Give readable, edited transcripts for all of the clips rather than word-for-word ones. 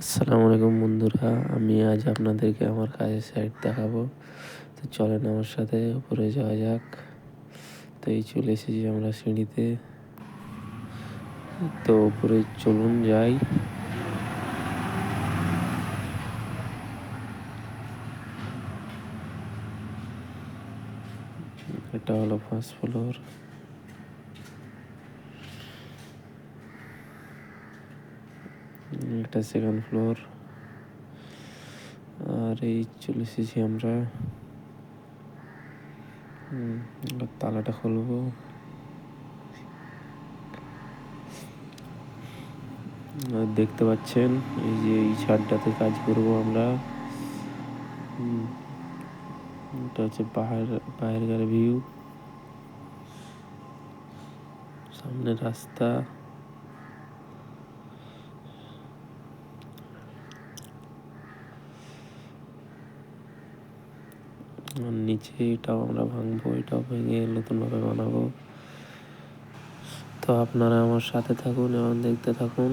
আসসালামু আলাইকুম বন্ধুরা, আমি আজ আপনাদেরকে আমার কাজের সাইট দেখাবো। তো চলেন আমার সাথে উপরে যাওয়া যাক। তো এই চলে এসেছি আমরা সিঁড়িতে। তো উপরে চলুন যাই। এটা হলো ফার্স্ট ফ্লোর। এটা সেকেন্ড ফ্লোর। আর এই চলে এসেছি আমরা। তালাটা খুলবো। আর দেখতে পাচ্ছেন এই যে এই ছাদটাতে কাজ করব আমরা। এটা হচ্ছে বাইরের ভিউ, সামনে রাস্তা। আর নিচে এটাও আমরা ভাঙবো, এটাও ভেঙে নতুনভাবে বানাবো। তো আপনারা আমার সাথে থাকুন এবং দেখতে থাকুন।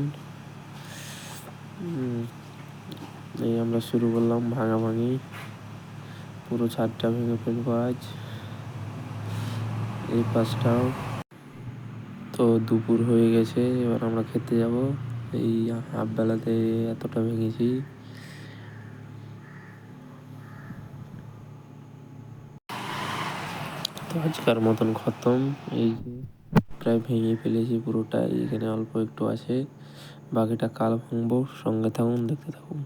এই আমরা শুরু করলাম ভাঙাভাঙি। পুরো ছাদটা ভেঙে ফেলবো আজ, এই পাশটাও। তো দুপুর হয়ে গেছে, এবার আমরা খেতে যাব। এই হাফ বেলাতে এতটা ভেঙেছি। তো আজকার মতন খতম। এই যে প্রায় ভেঙে ফেলেছি পুরোটাই, এখানে অল্প একটু আছে, বাকিটা কাল ভাঙবো। সঙ্গে থাকুন, দেখতে থাকুন।